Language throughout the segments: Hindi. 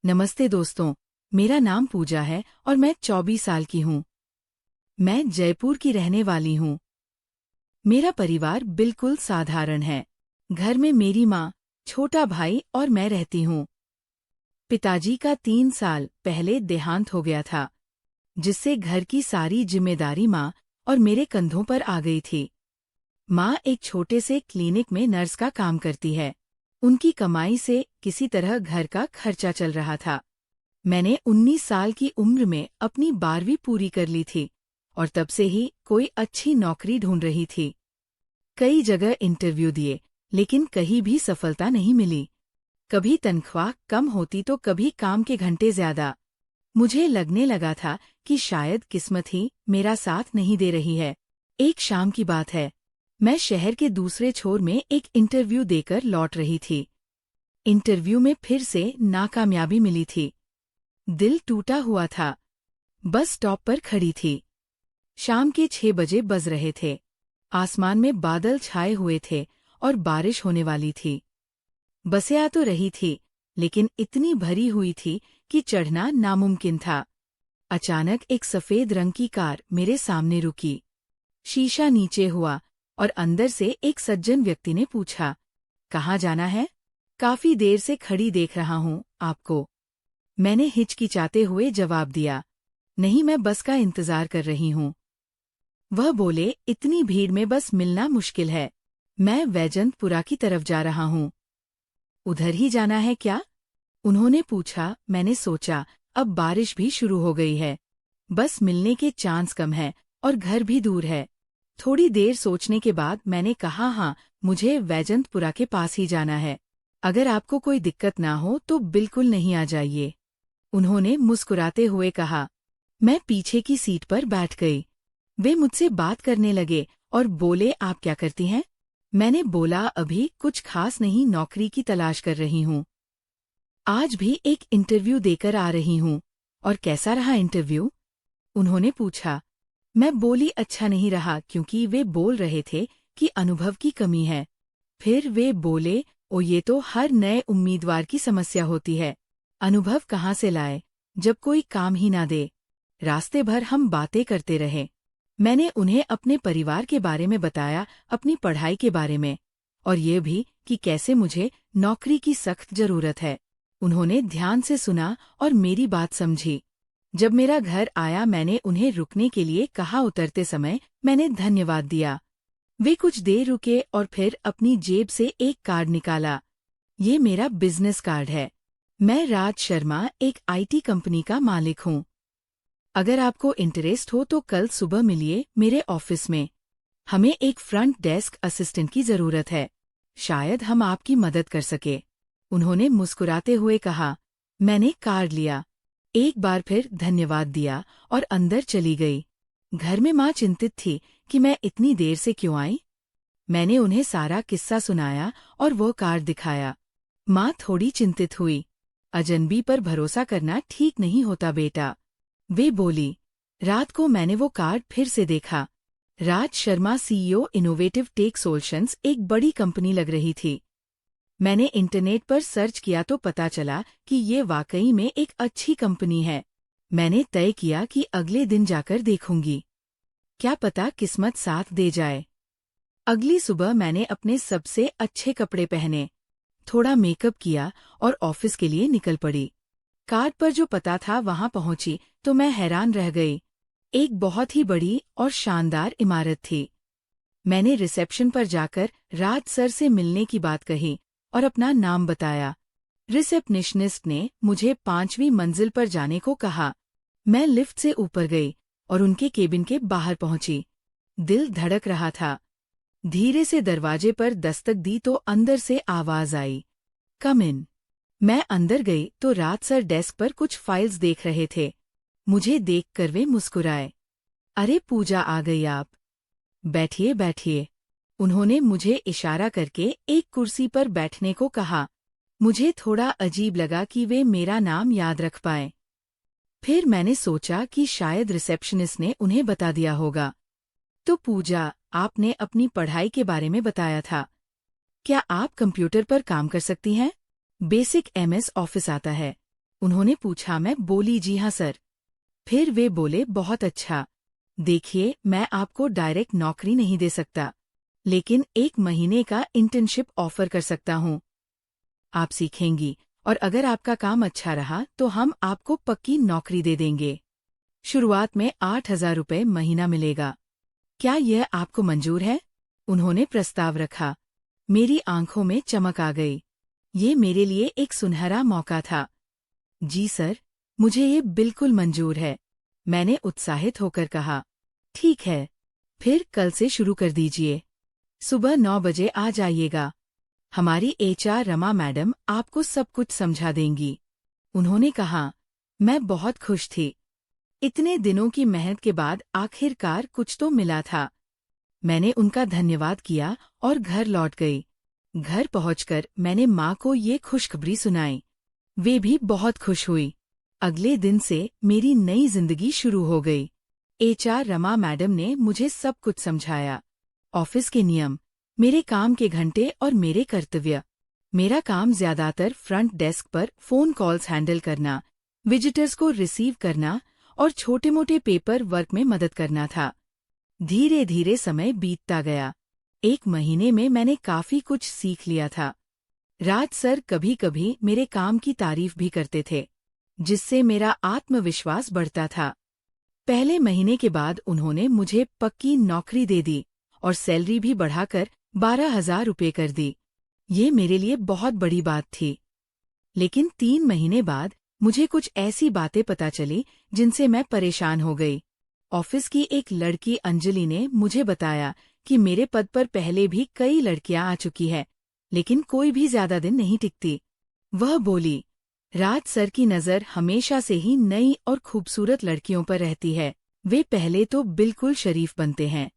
नमस्ते दोस्तों, मेरा नाम पूजा है और मैं 24 साल की हूँ। मैं जयपुर की रहने वाली हूँ। मेरा परिवार बिल्कुल साधारण है। घर में मेरी माँ, छोटा भाई और मैं रहती हूँ। पिताजी का 3 साल पहले देहांत हो गया था, जिससे घर की सारी जिम्मेदारी माँ और मेरे कंधों पर आ गई थी। माँ एक छोटे से क्लिनिक में नर्स का काम करती है। उनकी कमाई से किसी तरह घर का खर्चा चल रहा था। मैंने 19 साल की उम्र में अपनी 12वीं पूरी कर ली थी और तब से ही कोई अच्छी नौकरी ढूंढ रही थी। कई जगह इंटरव्यू दिए, लेकिन कहीं भी सफलता नहीं मिली। कभी तनख्वाह कम होती तो कभी काम के घंटे ज्यादा। मुझे लगने लगा था कि शायद किस्मत ही मेरा साथ नहीं दे रही है। एक शाम की बात है, मैं शहर के दूसरे छोर में एक इंटरव्यू देकर लौट रही थी। इंटरव्यू में फिर से नाकामयाबी मिली थी। दिल टूटा हुआ था। बस स्टॉप पर खड़ी थी। शाम के 6 बजे बज रहे थे। आसमान में बादल छाए हुए थे और बारिश होने वाली थी। बसें आ तो रही थी, लेकिन इतनी भरी हुई थी कि चढ़ना नामुमकिन था। अचानक एक सफेद रंग की कार मेरे सामने रुकी। शीशा नीचे हुआ और अंदर से एक सज्जन व्यक्ति ने पूछा, "कहाँ जाना है?" "काफी देर से खड़ी देख रहा हूँ आपको।" मैंने हिचकिचाते हुए जवाब दिया, "नहीं, मैं बस का इंतजार कर रही हूँ।" वह बोले, "इतनी भीड़ में बस मिलना मुश्किल है। मैं वैजंतपुरा की तरफ जा रहा हूँ।" "उधर ही जाना है क्या?" उन्होंने पूछा। मैंने सोचा, अब बारिश भी शुरू हो गई है। बस मिलने के चांस कम है और घर भी दूर है। थोड़ी देर सोचने के बाद मैंने कहा, "हाँ, मुझे वैजंतपुरा के पास ही जाना है। अगर आपको कोई दिक्कत ना हो तो बिल्कुल नहीं आ जाइए।" उन्होंने मुस्कुराते हुए कहा। मैं पीछे की सीट पर बैठ गई। वे मुझसे बात करने लगे और बोले, "आप क्या करती हैं?" मैंने बोला, "अभी कुछ खास नहीं, नौकरी की तलाश कर रही हूँ। आज भी एक इंटरव्यू देकर आ रही हूँ।" "और कैसा रहा इंटरव्यू?" उन्होंने पूछा। मैं बोली, "अच्छा नहीं रहा," क्योंकि वे बोल रहे थे कि अनुभव की कमी है। फिर वे बोले, "ओ, ये तो हर नए उम्मीदवार की समस्या होती है। अनुभव कहाँ से लाए, जब कोई काम ही ना दे?" रास्ते भर हम बातें करते रहे। मैंने उन्हें अपने परिवार के बारे में बताया, अपनी पढ़ाई के बारे में, और ये भी कि कैसे मुझे नौकरी की सख्त जरूरत है। उन्होंने ध्यान से सुना और मेरी बात समझी। जब मेरा घर आया, मैंने उन्हें रुकने के लिए कहा। उतरते समय मैंने धन्यवाद दिया। वे कुछ देर रुके और फिर अपनी जेब से एक कार्ड निकाला। "ये मेरा बिजनेस कार्ड है। मैं राज शर्मा, एक IT कंपनी का मालिक हूँ। अगर आपको इंटरेस्ट हो तो कल सुबह मिलिए मेरे ऑफिस में। हमें एक फ्रंट डेस्क असिस्टेंट की जरूरत है। शायद हम आपकी मदद कर सके।" उन्होंने मुस्कुराते हुए कहा। मैंने कार्ड लिया, एक बार फिर धन्यवाद दिया और अंदर चली गई। घर में माँ चिंतित थी कि मैं इतनी देर से क्यों आई। मैंने उन्हें सारा किस्सा सुनाया और वो कार्ड दिखाया। माँ थोड़ी चिंतित हुई। "अजनबी पर भरोसा करना ठीक नहीं होता बेटा," वे बोली। रात को मैंने वो कार्ड फिर से देखा। Raj Sharma, CEO, innovative tech solutions, एक बड़ी कंपनी लग रही थी। मैंने इंटरनेट पर सर्च किया तो पता चला कि ये वाकई में एक अच्छी कंपनी है। मैंने तय किया कि अगले दिन जाकर देखूंगी। क्या पता किस्मत साथ दे जाए। अगली सुबह मैंने अपने सबसे अच्छे कपड़े पहने, थोड़ा मेकअप किया और ऑफिस के लिए निकल पड़ी। कार्ड पर जो पता था वहां पहुंची तो मैं हैरान रह गई। एक बहुत ही बड़ी और शानदार इमारत थी। मैंने रिसेप्शन पर जाकर राज सर से मिलने की बात कही और अपना नाम बताया। रिसेप्शनिस्ट ने मुझे 5वीं मंजिल पर जाने को कहा। मैं लिफ्ट से ऊपर गई और उनके केबिन के बाहर पहुंची। दिल धड़क रहा था। धीरे से दरवाजे पर दस्तक दी तो अंदर से आवाज आई, "कम इन।" मैं अंदर गई तो राज सर डेस्क पर कुछ फाइल्स देख रहे थे। मुझे देखकर वे मुस्कुराए। "अरे पूजा, आ गई आप। बैठिए बैठिए।" उन्होंने मुझे इशारा करके एक कुर्सी पर बैठने को कहा। मुझे थोड़ा अजीब लगा कि वे मेरा नाम याद रख पाए। फिर मैंने सोचा कि शायद रिसेप्शनिस्ट ने उन्हें बता दिया होगा। "तो पूजा, आपने अपनी पढ़ाई के बारे में बताया था। क्या आप कंप्यूटर पर काम कर सकती हैं? बेसिक MS ऑफिस आता है।" उन्होंने पूछा। मैं बोली, जी हाँ सर। फिर वे बोले, बहुत अच्छा। देखिए, मैं आपको डायरेक्ट नौकरी नहीं दे सकता, लेकिन 1 महीने का इंटर्नशिप ऑफर कर सकता हूँ। आप सीखेंगी और अगर आपका काम अच्छा रहा तो हम आपको पक्की नौकरी दे देंगे। शुरुआत में 8,000 रुपये महीना मिलेगा। क्या यह आपको मंजूर है? उन्होंने प्रस्ताव रखा। मेरी आंखों में चमक आ गई। ये मेरे लिए एक सुनहरा मौका था। जी सर, मुझे ये बिल्कुल मंजूर है, मैंने उत्साहित होकर कहा। ठीक है, फिर कल से शुरू कर दीजिए। सुबह 9 बजे आ जाइएगा। हमारी HR रमा मैडम आपको सब कुछ समझा देंगी। उन्होंने कहा। मैं बहुत खुश थी। इतने दिनों की मेहनत के बाद आखिरकार कुछ तो मिला था। मैंने उनका धन्यवाद किया और घर लौट गई। घर पहुंचकर मैंने माँ को ये खुशखबरी सुनाई। वे भी बहुत खुश हुई। अगले दिन से मेरी नई जिंदगी शुरू हो गई। HR रमा मैडम ने मुझे सब कुछ समझाया। ऑफिस के नियम, मेरे काम के घंटे और मेरे कर्तव्य। मेरा काम ज्यादातर फ्रंट डेस्क पर फोन कॉल्स हैंडल करना, विजिटर्स को रिसीव करना और छोटे मोटे पेपर वर्क में मदद करना था। धीरे धीरे समय बीतता गया। 1 महीने में मैंने काफी कुछ सीख लिया था। राज सर कभी कभी मेरे काम की तारीफ भी करते थे, जिससे मेरा आत्मविश्वास बढ़ता था। पहले महीने के बाद उन्होंने मुझे पक्की नौकरी दे दी और सैलरी भी बढ़ाकर 12,000 रुपये कर दी। ये मेरे लिए बहुत बड़ी बात थी। लेकिन 3 महीने बाद मुझे कुछ ऐसी बातें पता चली जिनसे मैं परेशान हो गई। ऑफिस की एक लड़की अंजलि ने मुझे बताया कि मेरे पद पर पहले भी कई लड़कियां आ चुकी है, लेकिन कोई भी ज्यादा दिन नहीं टिकती। वह बोली, राज सर की नजर हमेशा से ही नई और खूबसूरत लड़कियों पर रहती है। वे पहले तो बिल्कुल शरीफ बनते हैं,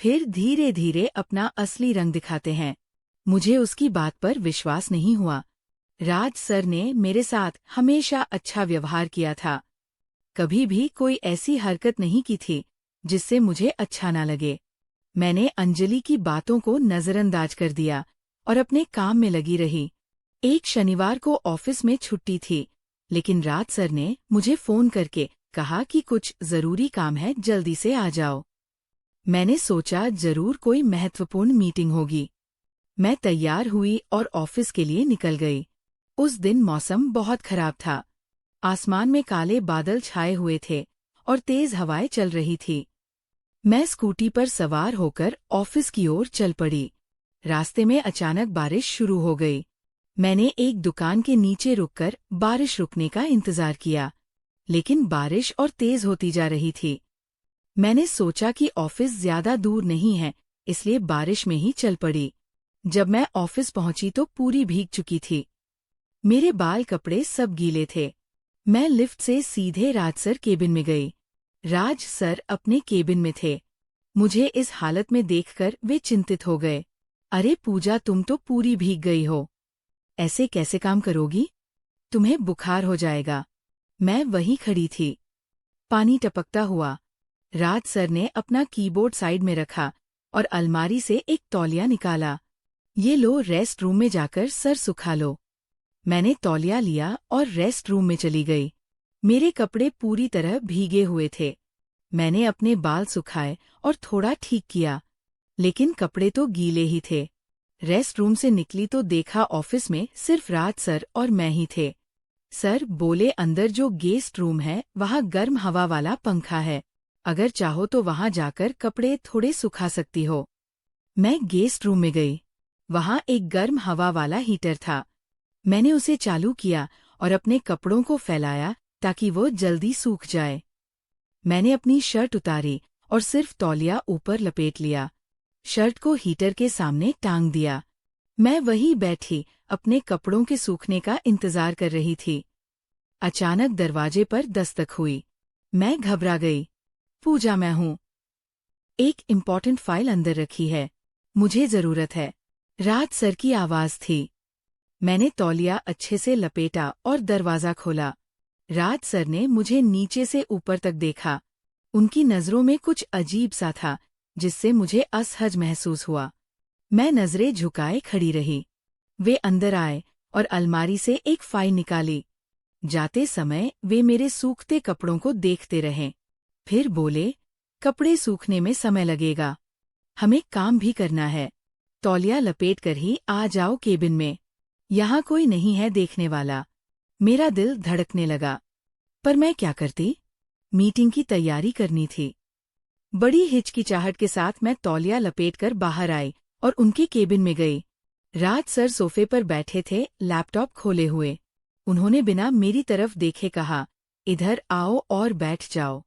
फिर धीरे धीरे अपना असली रंग दिखाते हैं। मुझे उसकी बात पर विश्वास नहीं हुआ। राज सर ने मेरे साथ हमेशा अच्छा व्यवहार किया था। कभी भी कोई ऐसी हरकत नहीं की थी जिससे मुझे अच्छा ना लगे। मैंने अंजलि की बातों को नजरअंदाज कर दिया और अपने काम में लगी रही। एक शनिवार को ऑफिस में छुट्टी थी, लेकिन राज सर ने मुझे फोन करके कहा कि कुछ जरूरी काम है, जल्दी से आ जाओ। मैंने सोचा जरूर कोई महत्वपूर्ण मीटिंग होगी। मैं तैयार हुई और ऑफिस के लिए निकल गई। उस दिन मौसम बहुत खराब था। आसमान में काले बादल छाए हुए थे और तेज हवाएं चल रही थी। मैं स्कूटी पर सवार होकर ऑफिस की ओर चल पड़ी। रास्ते में अचानक बारिश शुरू हो गई। मैंने एक दुकान के नीचे रुककर बारिश रुकने का इंतजार किया, लेकिन बारिश और तेज होती जा रही थी। मैंने सोचा कि ऑफिस ज्यादा दूर नहीं है, इसलिए बारिश में ही चल पड़ी। जब मैं ऑफिस पहुंची तो पूरी भीग चुकी थी। मेरे बाल कपड़े सब गीले थे। मैं लिफ्ट से सीधे राज सर केबिन में गई। राज सर अपने केबिन में थे। मुझे इस हालत में देखकर वे चिंतित हो गए। अरे पूजा, तुम तो पूरी भीग गई हो। ऐसे कैसे काम करोगी? तुम्हें बुखार हो जाएगा। मैं वहीं खड़ी थी। पानी टपकता हुआ। राज सर ने अपना कीबोर्ड साइड में रखा और अलमारी से एक तौलिया निकाला। ये लो, रेस्ट रूम में जाकर सर सुखा लो। मैंने तौलिया लिया और रेस्ट रूम में चली गई। मेरे कपड़े पूरी तरह भीगे हुए थे। मैंने अपने बाल सुखाए और थोड़ा ठीक किया, लेकिन कपड़े तो गीले ही थे। रेस्ट रूम से निकली तो देखा ऑफिस में सिर्फ राज सर और मैं ही थे। सर बोले, अंदर जो गेस्ट रूम है वहाँ गर्म हवा वाला पंखा है, अगर चाहो तो वहाँ जाकर कपड़े थोड़े सुखा सकती हो। मैं गेस्ट रूम में गई। वहाँ एक गर्म हवा वाला हीटर था। मैंने उसे चालू किया और अपने कपड़ों को फैलाया ताकि वो जल्दी सूख जाए। मैंने अपनी शर्ट उतारी और सिर्फ तौलिया ऊपर लपेट लिया। शर्ट को हीटर के सामने टांग दिया। मैं वहीं बैठी अपने कपड़ों के सूखने का इंतजार कर रही थी। अचानक दरवाजे पर दस्तक हुई। मैं घबरा गई। पूजा, मैं हूँ। एक इम्पॉर्टेंट फाइल अंदर रखी है, मुझे जरूरत है। राज सर की आवाज थी। मैंने तौलिया अच्छे से लपेटा और दरवाजा खोला। राज सर ने मुझे नीचे से ऊपर तक देखा। उनकी नजरों में कुछ अजीब सा था, जिससे मुझे असहज महसूस हुआ। मैं नजरें झुकाए खड़ी रही। वे अंदर आए और अलमारी से एक फाइल निकाली। जाते समय वे मेरे सूखते कपड़ों को देखते रहे। फिर बोले, कपड़े सूखने में समय लगेगा, हमें काम भी करना है। तौलिया लपेटकर ही आ जाओ केबिन में, यहाँ कोई नहीं है देखने वाला। मेरा दिल धड़कने लगा, पर मैं क्या करती? मीटिंग की तैयारी करनी थी। बड़ी हिचकिचाहट के साथ मैं तौलिया लपेटकर बाहर आई और उनके केबिन में गई। राज सर सोफे पर बैठे थे, लैपटॉप खोले हुए। उन्होंने बिना मेरी तरफ देखे कहा, इधर आओ और बैठ जाओ,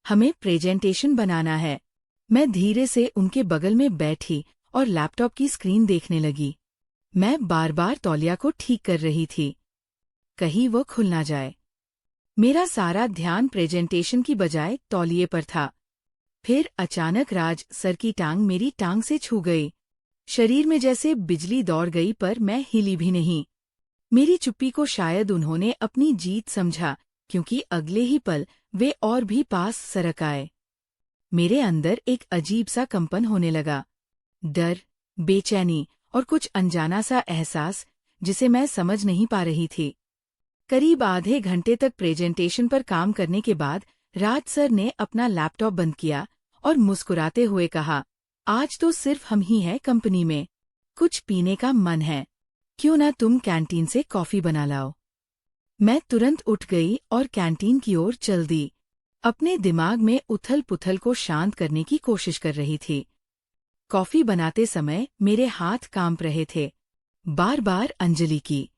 हमें प्रेजेंटेशन बनाना है। मैं धीरे से उनके बगल में बैठी और लैपटॉप की स्क्रीन देखने लगी। मैं बार बार तौलिया को ठीक कर रही थी, कहीं वो खुल ना जाए। मेरा सारा ध्यान प्रेजेंटेशन की बजाय तौलिए पर था। फिर अचानक राज सर की टांग मेरी टांग से छू गई। शरीर में जैसे बिजली दौड़ गई, पर मैं हिली भी नहीं। मेरी चुप्पी को शायद उन्होंने अपनी जीत समझा, क्योंकि अगले ही पल वे और भी पास सरक आए। मेरे अंदर एक अजीब सा कंपन होने लगा, डर, बेचैनी और कुछ अनजाना सा एहसास जिसे मैं समझ नहीं पा रही थी। करीब आधे घंटे तक प्रेजेंटेशन पर काम करने के बाद राज सर ने अपना लैपटॉप बंद किया और मुस्कुराते हुए कहा, आज तो सिर्फ हम ही हैं कंपनी में। कुछ पीने का मन है, क्यों ना तुम कैंटीन से कॉफी बना लाओ। मैं तुरंत उठ गई और कैंटीन की ओर चल दी। अपने दिमाग में उथल पुथल को शांत करने की कोशिश कर रही थी। कॉफी बनाते समय मेरे हाथ कांप रहे थे। बार बार अंजलि की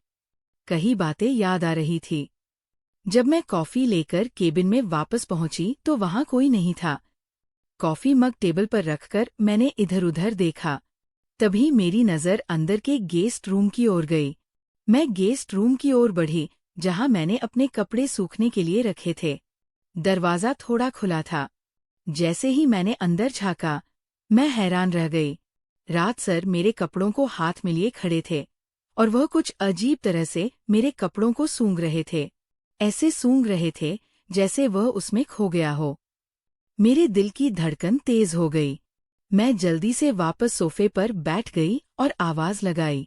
कई बातें याद आ रही थी। जब मैं कॉफी लेकर केबिन में वापस पहुंची तो वहां कोई नहीं था। कॉफी मग टेबल पर रखकर मैंने इधर-उधर देखा। तभी मेरी नज़र अंदर के गेस्ट रूम की ओर गई। मैं गेस्ट रूम की ओर बढ़ी, जहां मैंने अपने कपड़े सूखने के लिए रखे थे। दरवाज़ा थोड़ा खुला था। जैसे ही मैंने अंदर झांका, मैं हैरान रह गई। राज सर मेरे कपड़ों को हाथ में लिए खड़े थे और वह कुछ अजीब तरह से मेरे कपड़ों को सूंघ रहे थे। ऐसे सूंघ रहे थे जैसे वह उसमें खो गया हो। मेरे दिल की धड़कन तेज हो गई। मैं जल्दी से वापस सोफे पर बैठ गई और आवाज लगाई,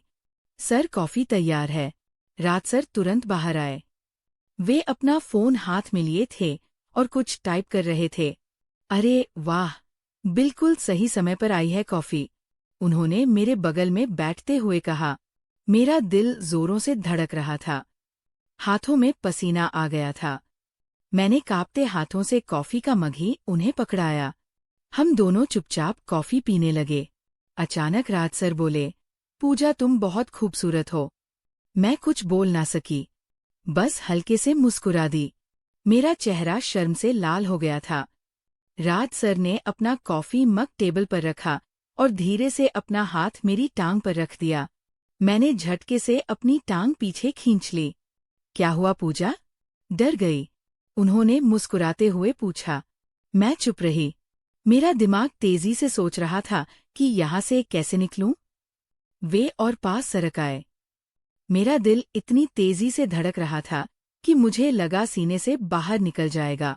सर कॉफी तैयार है। राज सर तुरंत बाहर आए। वे अपना फोन हाथ में लिए थे और कुछ टाइप कर रहे थे। अरे वाह, बिल्कुल सही समय पर आई है कॉफी, उन्होंने मेरे बगल में बैठते हुए कहा। मेरा दिल जोरों से धड़क रहा था। हाथों में पसीना आ गया था। मैंने कांपते हाथों से कॉफी का मग ही उन्हें पकड़ाया। हम दोनों चुपचाप कॉफी पीने लगे। अचानक राज सर बोले, पूजा तुम बहुत खूबसूरत हो। मैं कुछ बोल ना सकी, बस हल्के से मुस्कुरा दी। मेरा चेहरा शर्म से लाल हो गया था। राज सर ने अपना कॉफी मग टेबल पर रखा और धीरे से अपना हाथ मेरी टांग पर रख दिया। मैंने झटके से अपनी टांग पीछे खींच ली। क्या हुआ पूजा? डर गई? उन्होंने मुस्कुराते हुए पूछा। मैं चुप रही। मेरा दिमाग तेजी से सोच रहा था कि यहाँ से कैसे निकलूं। वे और पास सरक आए। मेरा दिल इतनी तेजी से धड़क रहा था कि मुझे लगा सीने से बाहर निकल जाएगा।